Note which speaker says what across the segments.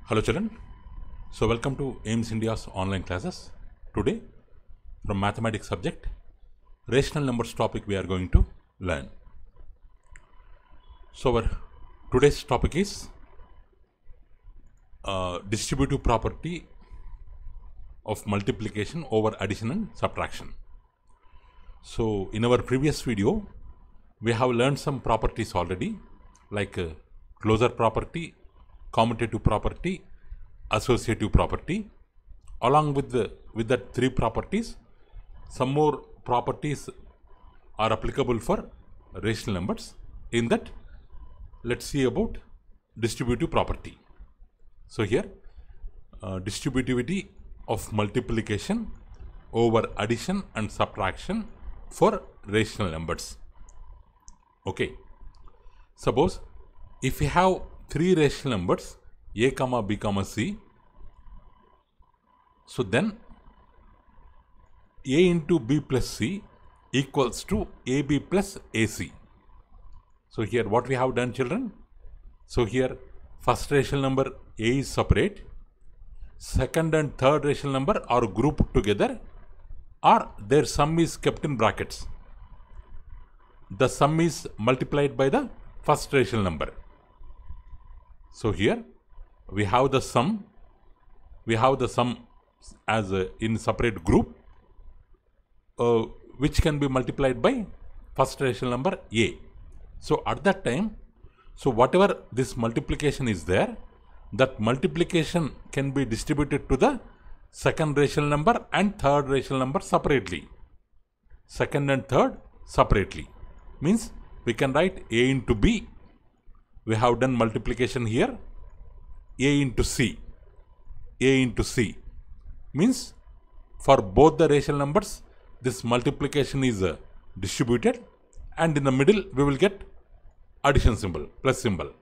Speaker 1: Hello children, so welcome to AIMS India's online classes. Today from mathematics subject, rational numbers topic we are going to learn. So our today's topic is distributive property of multiplication over addition and subtraction. So in our previous video, we have learned some properties already like closure property, commutative property, associative property. Along with that three properties, some more properties are applicable for rational numbers. In that, let's see about distributive property. So here, distributivity of multiplication over addition and subtraction for rational numbers. Okay, suppose if we have three rational numbers a comma b comma c, so then a into b plus c equals to ab plus ac. So here what we have done, children? So here first rational number a is separate, second and third rational number are grouped together, or their sum is kept in brackets. The sum is multiplied by the first rational number. So here we have the sum as in separate group, which can be multiplied by first rational number a. So at that time, so whatever this multiplication is there, that multiplication can be distributed to the second rational number and third rational number separately. Second and third separately means we can write a into b. We have done multiplication here, a into c. A into c means for both the rational numbers this multiplication is distributed, and in the middle we will get addition symbol, plus symbol.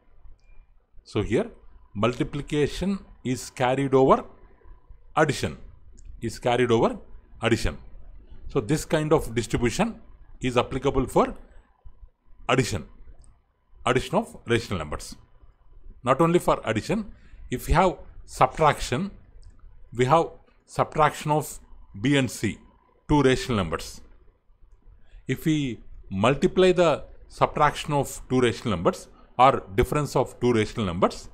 Speaker 1: So here multiplication is carried over addition, So this kind of distribution is applicable for addition of rational numbers. Not only for addition, if we have subtraction, we have subtraction of b and c, two rational numbers. If we multiply the subtraction of two rational numbers or difference of two rational numbers,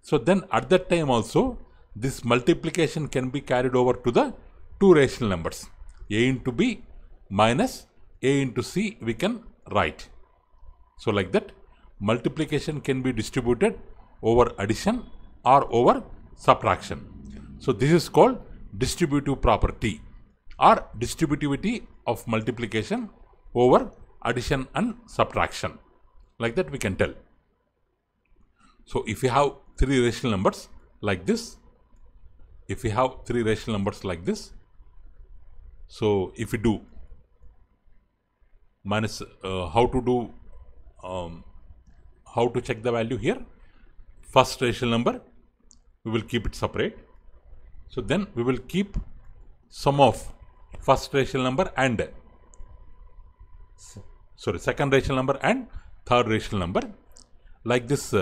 Speaker 1: so then at that time also this multiplication can be carried over to the two rational numbers. A into b minus a into c we can write. So like that, multiplication can be distributed over addition or over subtraction. So this is called distributive property or distributivity of multiplication over addition and subtraction. Like that we can tell. So if we have three rational numbers like this, so if we do minus, how to check the value here? First rational number, we will keep it separate. So then we will keep sum of first rational number and second rational number and third rational number. Like this,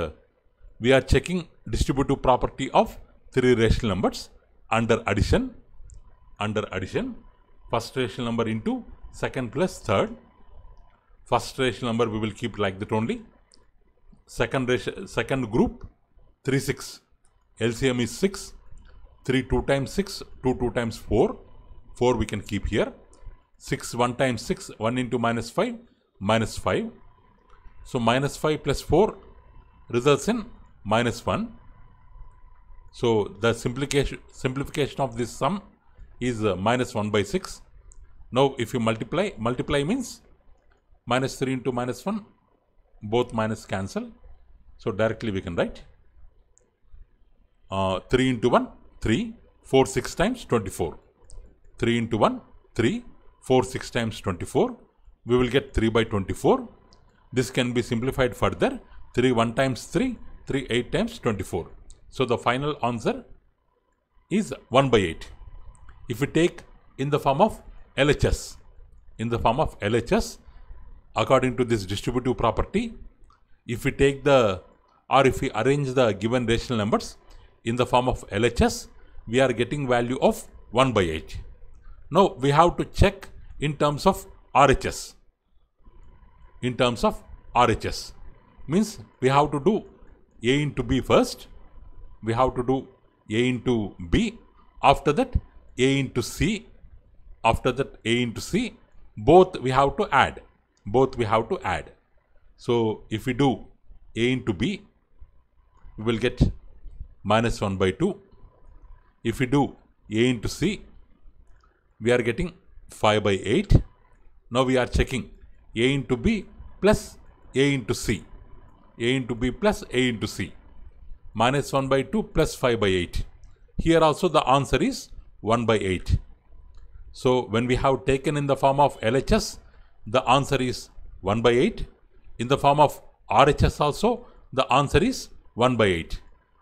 Speaker 1: we are checking distributive property of three rational numbers under addition. First rational number into second plus third. First rational number we will keep like that only. Second group 3 6. LCM is 6. 3 2 times 6, 2 2 times 4. 4 we can keep here. 6 1 times 6, 1 into minus 5, minus 5. So minus 5 plus 4 results in minus 1. So the simplification of this sum is minus 1 by 6. Now if you multiply means minus 3 into minus 1, both minus cancel. So directly we can write 3 into 1, 3, 4 6 times 24. 3 into 1, 3, 4 6 times 24. We will get 3 by 24. This can be simplified further. 3 1 times 3, 3 8 times 24. So the final answer is 1 by 8. If we take in the form of LHS, according to this distributive property, if we take if we arrange the given rational numbers in the form of LHS, we are getting value of 1 by 8. Now we have to check in terms of RHS. In terms of RHS means we have to do A into B first. We have to do A into B. After that A into C. After that A into C. Both we have to add. Both we have to add. So if we do A into B, we will get minus 1 by 2. If we do A into C, we are getting 5 by 8. Now we are checking A into B plus A into C. A into B plus A into C. Minus 1 by 2 plus 5 by 8. Here also the answer is 1 by 8. So when we have taken in the form of LHS, the answer is 1 by 8. In the form of RHS also, the answer is 1 by 8.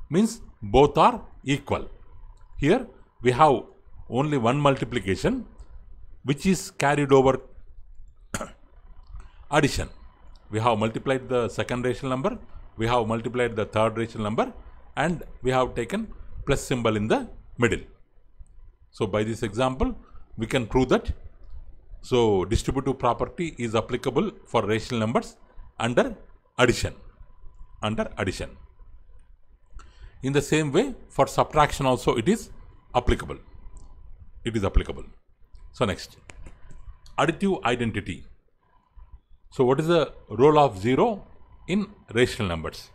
Speaker 1: Means both are equal. Here we have only one multiplication which is carried over addition. We have multiplied the second rational number, we have multiplied the third rational number, and we have taken plus symbol in the middle. So by this example, we can prove that distributive property is applicable for rational numbers under addition. In the same way, for subtraction also it is applicable. So next, additive identity. So what is the role of 0 in rational numbers?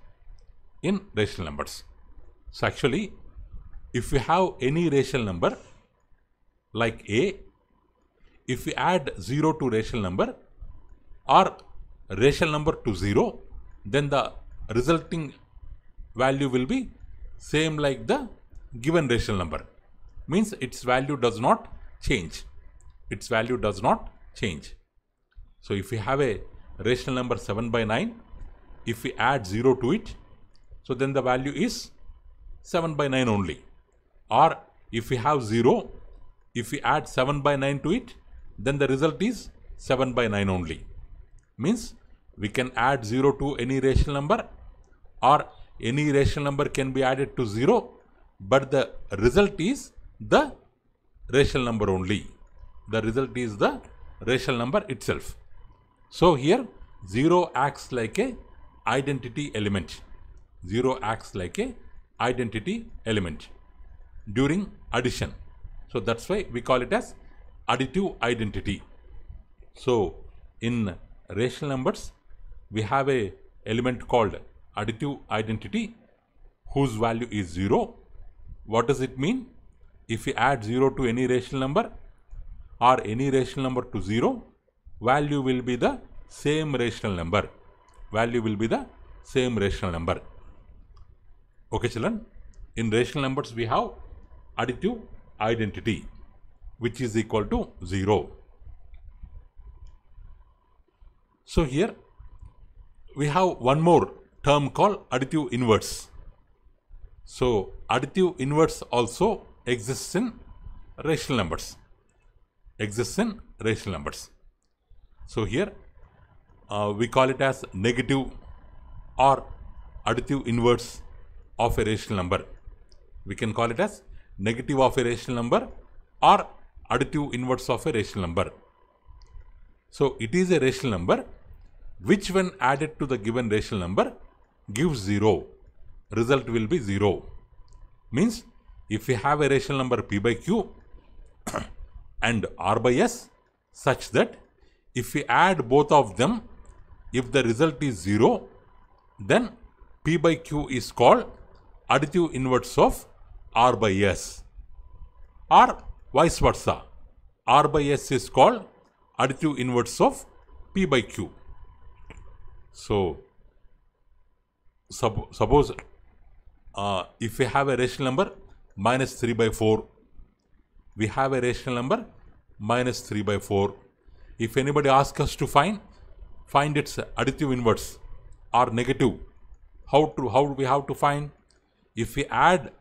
Speaker 1: So actually, if we have any rational number like A, if we add 0 to rational number or rational number to 0, then the resulting value will be same like the given rational number. Means its value does not change. So if we have a rational number 7 by 9, if we add 0 to it, so then the value is 7 by 9 only. Or if we have 0, if we add 7 by 9 to it, then the result is 7 by 9 only. Means we can add 0 to any rational number, or any rational number can be added to 0, but the result is the rational number only. The result is the rational number itself. So here 0 acts like a identity element. 0 acts like a identity element during addition. So that's why we call it as additive identity. So in rational numbers, we have a element called additive identity whose value is 0. What does it mean? If we add 0 to any rational number or any rational number to 0, value will be the same rational number. Okay children, in rational numbers we have additive identity which is equal to 0. So here we have one more term called additive inverse. So additive inverse also exists in rational numbers. So here we call it as negative or additive inverse of a rational number. We can call it as negative of a rational number or additive inverse of a rational number. So it is a rational number which when added to the given rational number gives 0. Result will be 0. Means if we have a rational number p by q and r by s such that if we add both of them, if the result is 0, then p by q is called additive inverse of r by s, or vice versa. R by s is called additive inverse of p by q. So suppose if we have a rational number minus 3 by 4, we have a rational number minus 3 by 4. If anybody asks us to find its additive inverse or negative, how we have to find? If we add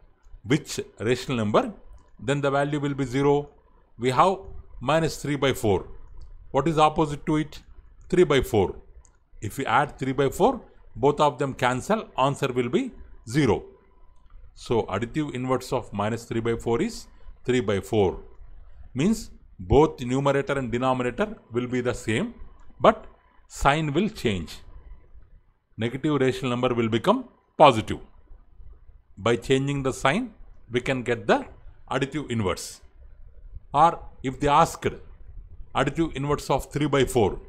Speaker 1: which rational number, then the value will be 0. We have minus 3 by 4. What is opposite to it? 3 by 4. If we add 3 by 4, both of them cancel, answer will be 0. So additive inverse of minus 3 by 4 is 3 by 4. Means both numerator and denominator will be the same, but sign will change. Negative rational number will become positive. By changing the sign, we can get the additive inverse. Or if they asked additive inverse of 3 by 4,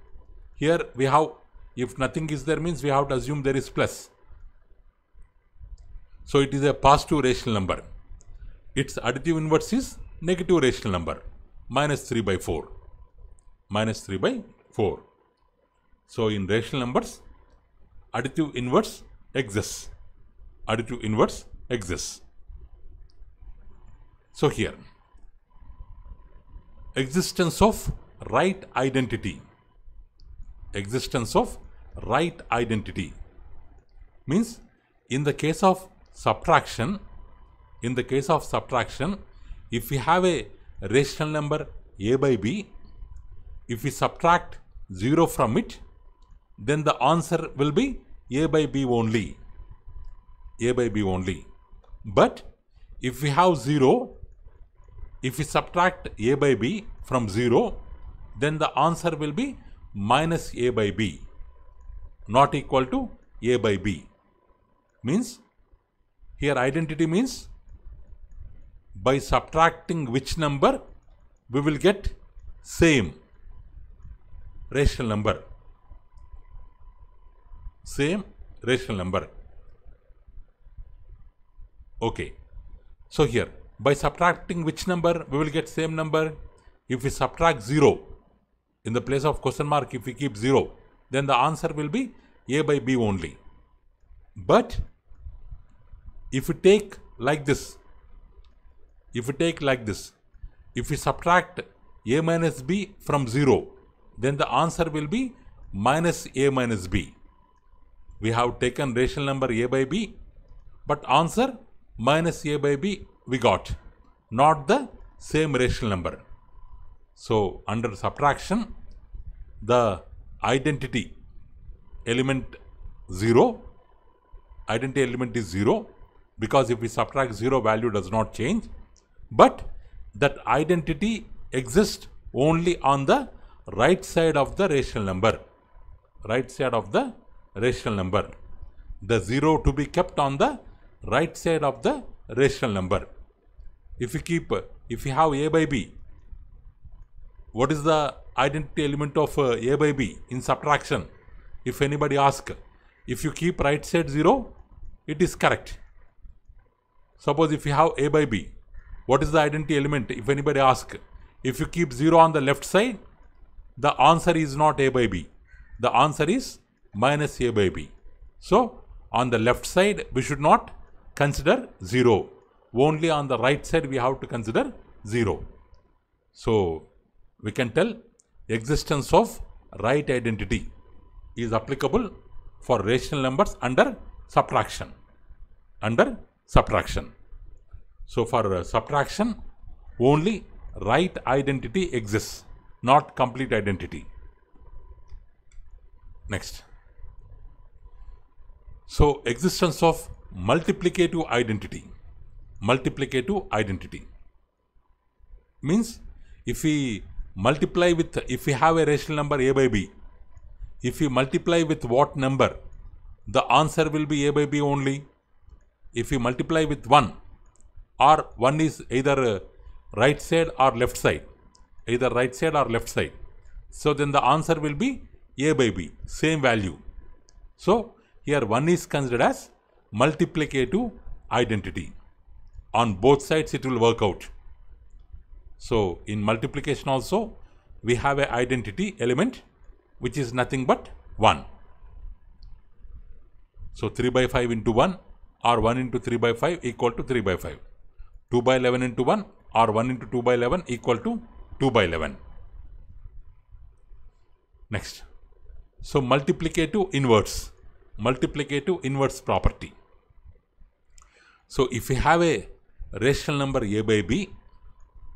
Speaker 1: here we have, if nothing is there means we have to assume there is plus. So it is a positive rational number. Its additive inverse is negative rational number, minus 3 by 4. Minus 3 by 4. So in rational numbers, additive inverse exists. Additive inverse exists. So here, existence of right identity. Existence of right identity means in the case of subtraction, if we have a rational number a by b, if we subtract 0 from it, then the answer will be a by b only. A by b only. But if we have 0, if we subtract a by b from 0, then the answer will be minus a by b, not equal to a by b. Means here identity means by subtracting which number we will get same rational number. Same rational number. Okay. So here, by subtracting which number we will get same number? If we subtract 0, in the place of question mark, if we keep 0, then the answer will be a by b only. But if we take like this, if we subtract a minus b from 0, then the answer will be minus a minus b. We have taken rational number a by b, but answer minus a by b we got, not the same rational number. So under subtraction, the identity element 0, identity element is 0, because if we subtract 0, value does not change. But that identity exists only on the right side of the rational number. Right side of the rational number. The 0 to be kept on the right side of the rational number. If we have a by b, what is the identity element of a by b in subtraction? If anybody asks, if you keep right side 0, it is correct. Suppose if you have a by b, what is the identity element? If anybody asks, if you keep 0 on the left side, the answer is not a by b. The answer is minus a by b. So on the left side, we should not consider 0. Only on the right side, we have to consider 0. So we can tell existence of right identity is applicable for rational numbers under subtraction. Under subtraction. So for subtraction, only right identity exists, not complete identity. Next. So existence of multiplicative identity. Multiplicative identity means if we multiply with, if we have a rational number a by b, if we multiply with what number, the answer will be a by b only. If we multiply with 1, or 1 is either right side or left side, either right side or left side, so then the answer will be a by b, same value. So here 1 is considered as multiplicative identity. On both sides it will work out. So in multiplication also we have an identity element which is nothing but 1. So 3 by 5 into 1 or 1 into 3 by 5 equal to 3 by 5. 2 by 11 into 1 or 1 into 2 by 11 equal to 2 by 11. Next. So multiplicative inverse. Multiplicative inverse property. So if we have a rational number a by b,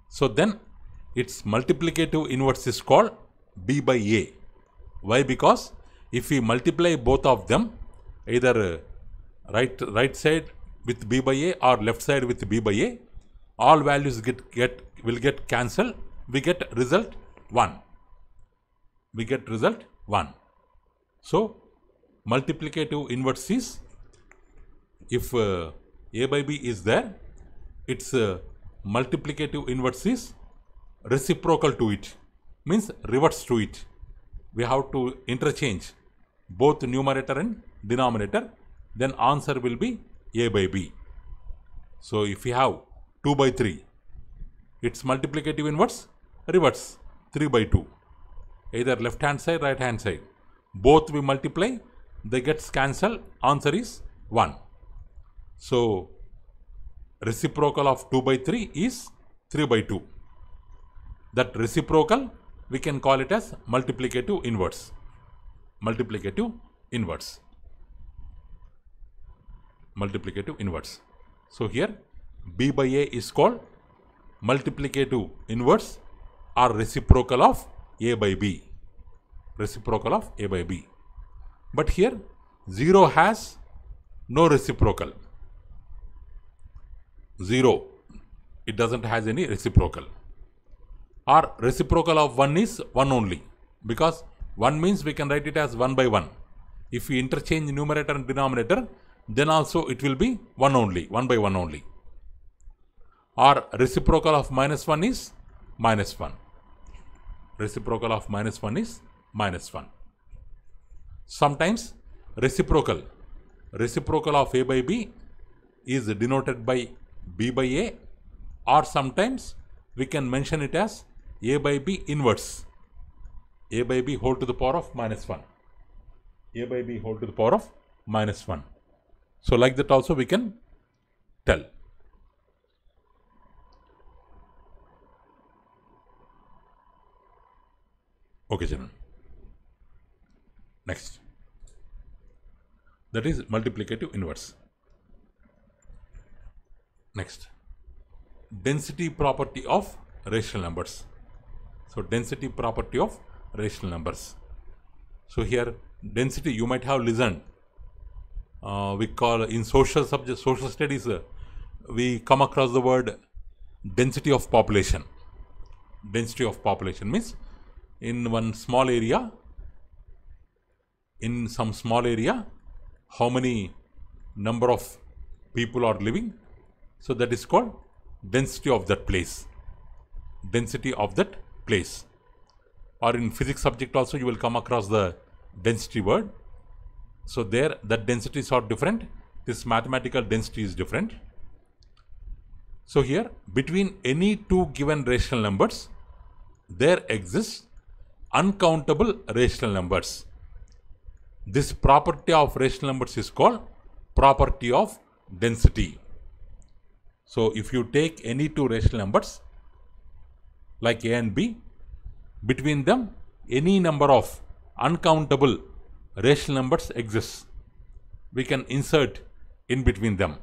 Speaker 1: so then its multiplicative inverse is called b by a. Why? Because if we multiply both of them, either right side with b by a or left side with b by a, all values will get cancelled. We get result 1. We get result 1. So multiplicative inverse is, if a by b is there, its multiplicative inverse is reciprocal to it, means reverse to it. We have to interchange both numerator and denominator, then answer will be a by b. So if we have 2 by 3, its multiplicative inverse reverse 3 by 2, either left hand side, right hand side, both we multiply, they gets cancelled, answer is 1. So reciprocal of 2 by 3 is 3 by 2. That reciprocal we can call it as multiplicative inverse. Multiplicative inverse. Multiplicative inverse. So here b by a is called multiplicative inverse or reciprocal of a by b. Reciprocal of a by b. But here 0 has no reciprocal. 0, it doesn't has any reciprocal. Or reciprocal of 1 is 1 only, because 1 means we can write it as 1 by 1. If we interchange numerator and denominator, then also it will be 1 only, 1 by 1 only. Or reciprocal of minus 1 is minus 1. Reciprocal of minus 1 is minus 1. Sometimes reciprocal of a by b is denoted by b by a, or sometimes we can mention it as a by b inverse. A by b whole to the power of minus 1. A by b whole to the power of minus 1. So like that also we can tell. Okay, children. Next. That is multiplicative inverse. Next. Density property of rational numbers. So density property of rational numbers. So here density, you might have listened. We call in social studies, we come across the word density of population. Density of population means in one small area, in some small area, how many number of people are living. So that is called density of that place. Density of that place. Or in physics subject also you will come across the density word. So there that densities are different. This mathematical density is different. So here between any two given rational numbers, there exists uncountable rational numbers. This property of rational numbers is called property of density. So if you take any two rational numbers like a and b, between them any number of uncountable rational numbers exists. We can insert in between them.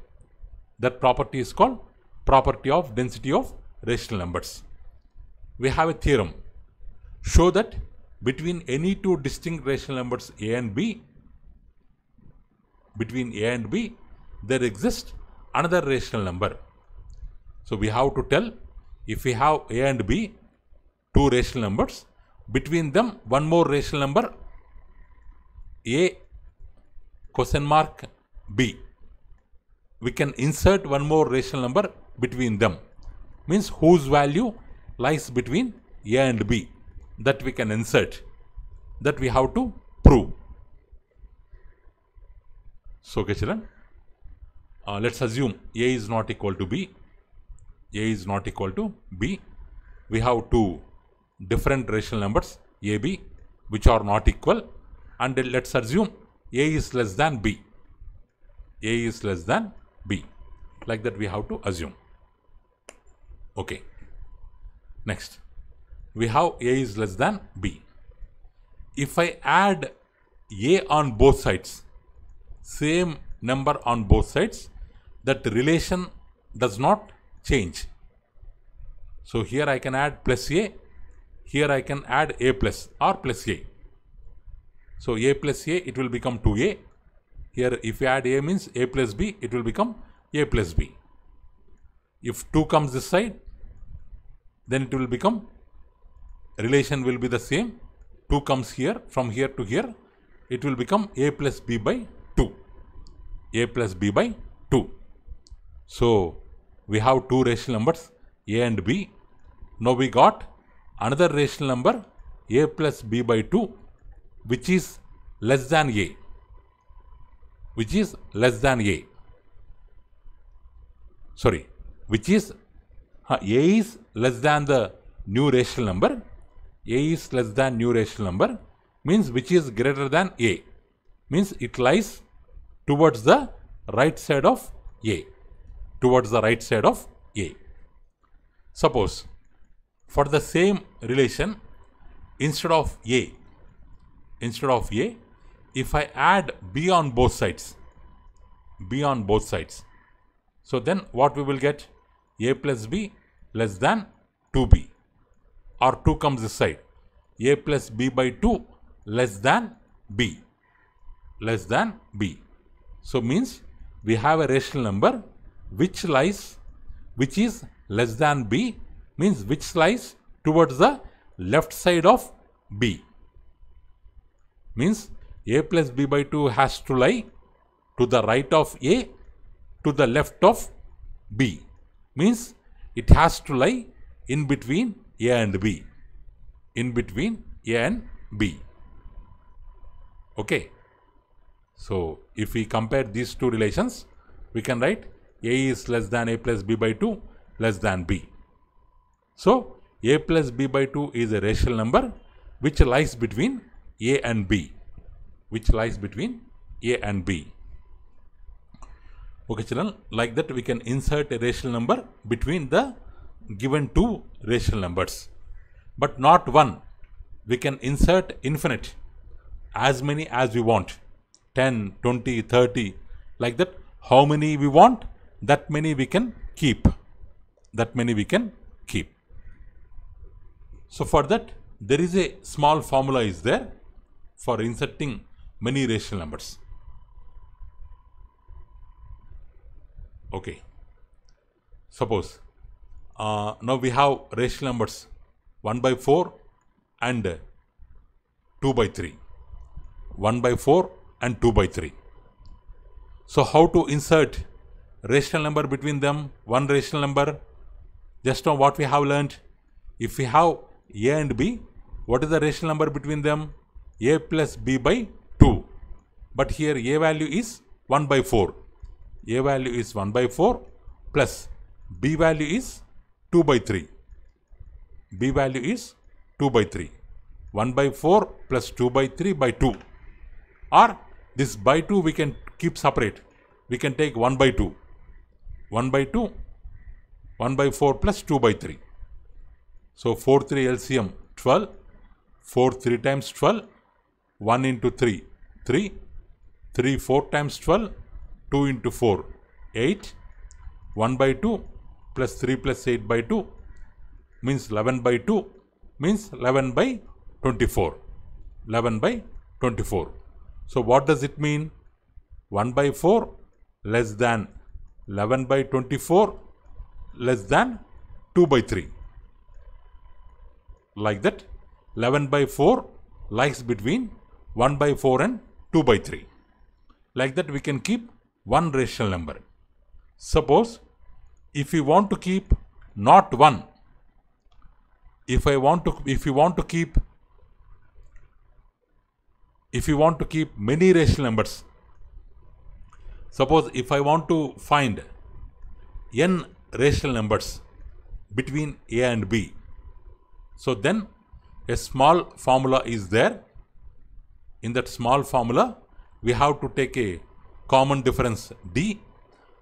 Speaker 1: That property is called property of density of rational numbers. We have a theorem. Show that between any two distinct rational numbers a and b, between a and b, there exists another rational number. So we have to tell, if we have a and b, two rational numbers, between them one more rational number a question mark b. We can insert one more rational number between them, means whose value lies between a and b, that we can insert, that we have to prove. So okay children, let's assume a is not equal to b. A is not equal to b. We have two different rational numbers a, b, which are not equal, and let's assume a is less than b. A is less than b. Like that we have to assume. Okay. Next, we have a is less than b. If I add a on both sides, same number on both sides, that relation does not change. So here I can add plus a, here I can add a plus or plus a. So a plus a, it will become 2a. Here if you add a means a plus b, it will become a plus b. If 2 comes this side, then it will become, relation will be the same. 2 comes here, from here to here, it will become a plus b by 2. A plus b by 2. So we have two rational numbers, a and b. Now we got another rational number, a plus b by 2, which is less than a. Which is less than a. Sorry, which is a is less than the new rational number. A is less than new rational number means which is greater than a. Means it lies towards the right side of a. Towards the right side of a. Suppose for the same relation, instead of a, if I add b on both sides, so then what we will get? A plus b less than 2b, or 2 comes this side, a plus b by 2 less than b, So means we have a rational number which is less than b, means which lies towards the left side of b. Means a plus b by 2 has to lie to the right of a, to the left of b. Means it has to lie in between a and b. Okay. So if we compare these two relations, we can write a is less than a plus b by 2 less than b. So a plus b by 2 is a rational number which lies between a and b. Okay, children, like that we can insert a rational number between the given two rational numbers. But not one. We can insert infinite, as many as we want. 10, 20, 30, like that. How many we want, that many we can keep. So for that, there is a small formula is there for inserting many rational numbers. Okay. Suppose now we have rational numbers 1 by 4 and 2 by 3. 1 by 4 and 2 by 3. So how to insert rational number between them? One rational number. Just now what we have learned. If we have a and b, what is the rational number between them? A plus b by 2. But here a value is 1 by 4. A value is 1 by 4 plus b value is 2 by 3. B value is 2 by 3. 1 by 4 plus 2 by 3 by 2. Or this by 2 we can keep separate. We can take 1 by 2. 1 by 2, 1 by 4 plus 2 by 3. So 4, 3 LCM 12. 4, 3 times 12. 1 into 3, 3. 3, 4 times 12. 2 into 4, 8. 1 by 2 plus 3 plus 8 by 2 means 11 by 2 means 11 by 24. 11 by 24. So what does it mean? 1 by 4 less than 11 by 24 less than 2 by 3. Like that, 11 by 4 lies between 1 by 4 and 2 by 3. Like that we can keep one rational number. Suppose if we want to keep not one, if you want to keep many rational numbers, suppose if I want to find n rational numbers between a and b, so then a small formula is there. In that small formula, we have to take a common difference d.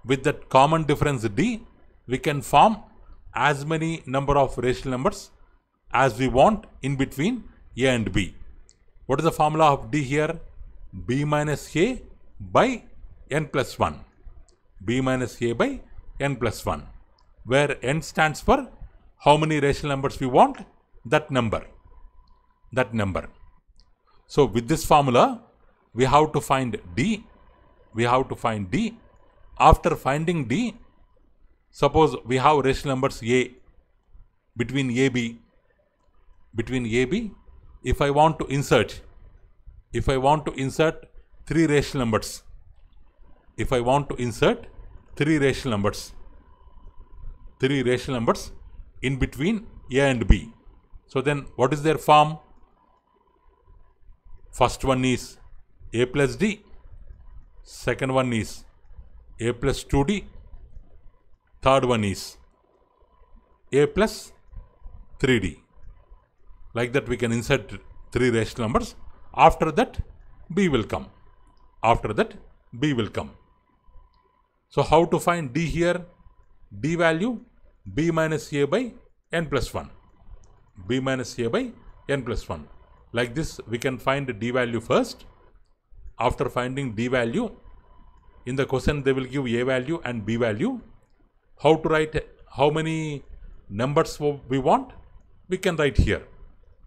Speaker 1: With that common difference d, we can form as many number of rational numbers as we want in between a and b. What is the formula of d here? B minus a by n plus 1. B minus a by n plus 1. Where n stands for how many rational numbers we want? That number. So with this formula, we have to find d. after finding D, suppose we have rational numbers A between AB, if I want to insert three rational numbers, three rational numbers in between A and B. So then what is their form? First one is A plus D, second one is A plus 2D, third one is A plus 3D. Like that we can insert three rational numbers. After that B will come. So how to find D here? D value B minus A by n plus 1. Like this we can find D value first. After finding D value, in the question they will give A value and B value. How to write how many numbers we want? We can write here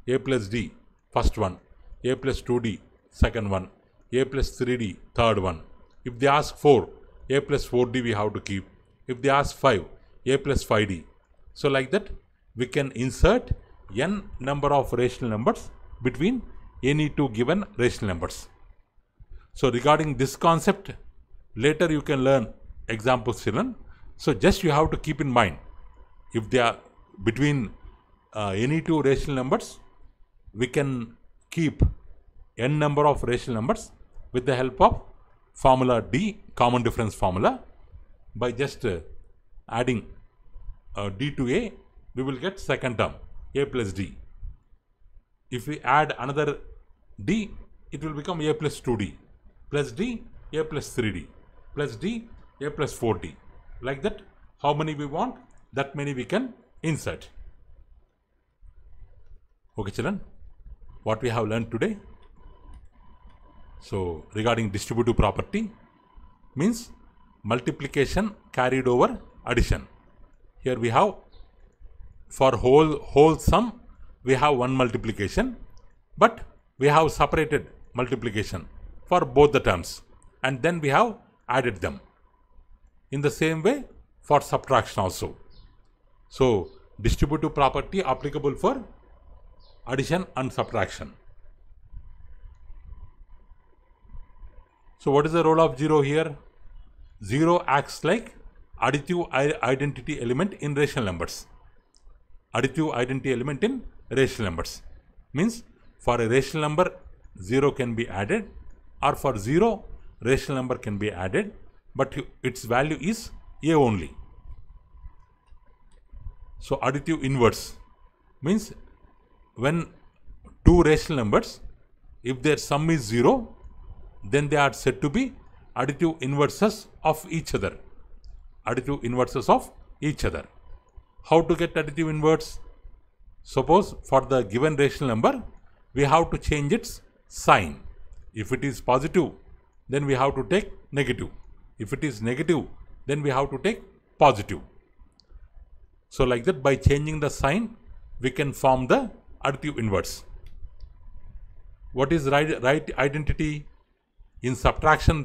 Speaker 1: A plus D, first one, A plus 2D, second one, A plus 3D, third one. If they ask 4, A plus 4D we have to keep. If they ask 5, A plus 5D. So like that we can insert n number of rational numbers between any two given rational numbers. So regarding this concept, later you can learn examples children. So just you have to keep in mind, if they are between any two rational numbers, we can keep n number of rational numbers with the help of formula D, common difference formula. By just adding D to A, we will get second term A plus D. If we add another D, it will become A plus 2D, plus D, A plus 3D, plus D, A plus 4D. Like that, how many we want, that many we can insert. Okay children, what we have learned today? So regarding distributive property, means multiplication carried over addition. Here we have, for whole sum we have one multiplication, but we have separated multiplication for both the terms and then we have added them. In the same way for subtraction also. So distributive property applicable for addition and subtraction. So what is the role of 0 here? 0 acts like additive identity element in rational numbers. Means for a rational number 0 can be added, or for 0 rational number can be added, but its value is A only. So additive inverse means when two rational numbers, if their sum is 0, then they are said to be additive inverses of each other. How to get additive inverse? Suppose for the given rational number, we have to change its sign. If it is positive, then we have to take negative. If it is negative, then we have to take positive. So like that, by changing the sign, we can form the additive inverse. What is right identity? In subtraction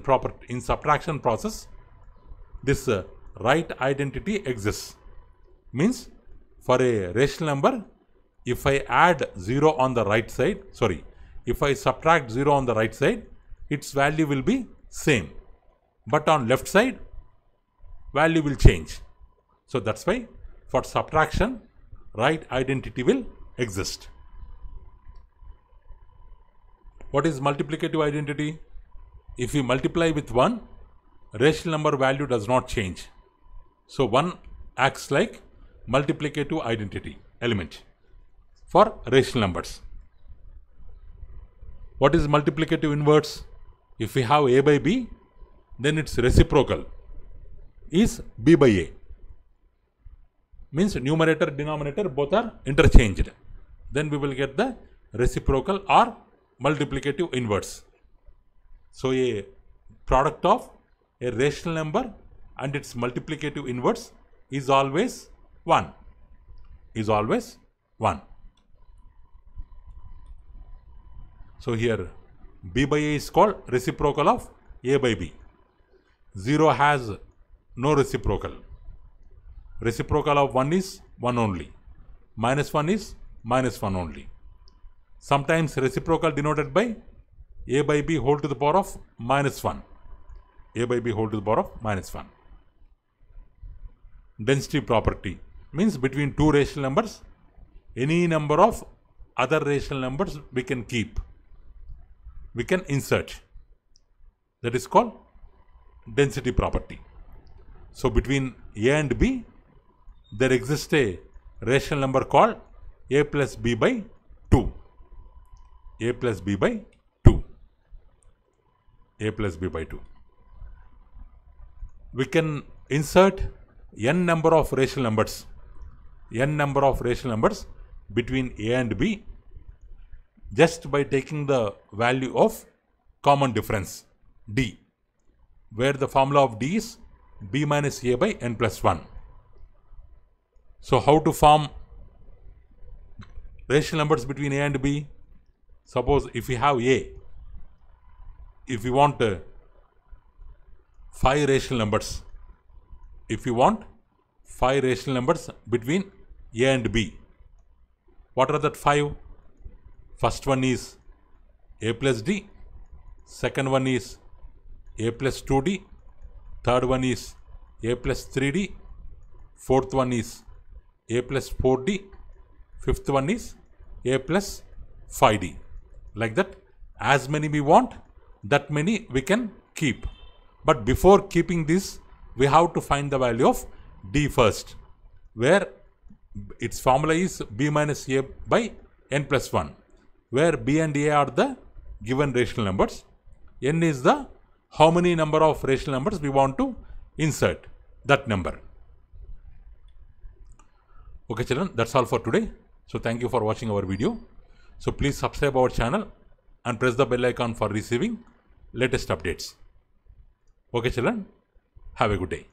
Speaker 1: process, this right identity exists. Means for a rational number, if I add 0 on the right side, if I subtract 0 on the right side, its value will be same, but on left side value will change. So that's why for subtraction, right identity will exist. What is multiplicative identity? If we multiply with 1, rational number value does not change. So 1 acts like multiplicative identity element for rational numbers. What is multiplicative inverse? If we have A by B, then its reciprocal is B by A. Means numerator, denominator both are interchanged. Then we will get the reciprocal or multiplicative inverse. So a product of a rational number and its multiplicative inverse is always 1. So here B by A is called reciprocal of A by B. 0 has no reciprocal. Reciprocal of 1 is 1 only. Minus 1 is minus 1 only. Sometimes reciprocal denoted by a by b whole to the power of minus 1. A by b whole to the power of minus 1. Density property means between two rational numbers, any number of other rational numbers we can keep. We can insert. That is called density property. So between a and b, there exists a rational number called a plus b by 2. A plus b by 2. A plus b by 2. We can insert n number of rational numbers. N number of rational numbers between a and b just by taking the value of common difference d, where the formula of d is b minus a by n plus 1. So how to form rational numbers between a and b? Suppose if we have a, if we want 5 rational numbers, if we want 5 rational numbers between a and b, what are that 5? First one is a plus d, second one is a plus 2d, third one is a plus 3d, fourth one is a plus 4d, fifth one is a plus 5d. Like that, as many we want, that many we can keep. But before keeping this, we have to find the value of d first, where its formula is b minus a by n plus 1, where b and a are the given rational numbers. N is the how many number of rational numbers we want to insert that number. Okay children, that's all for today. So thank you for watching our video. So please subscribe our channel and press the bell icon for receiving latest updates. Okay children, have a good day.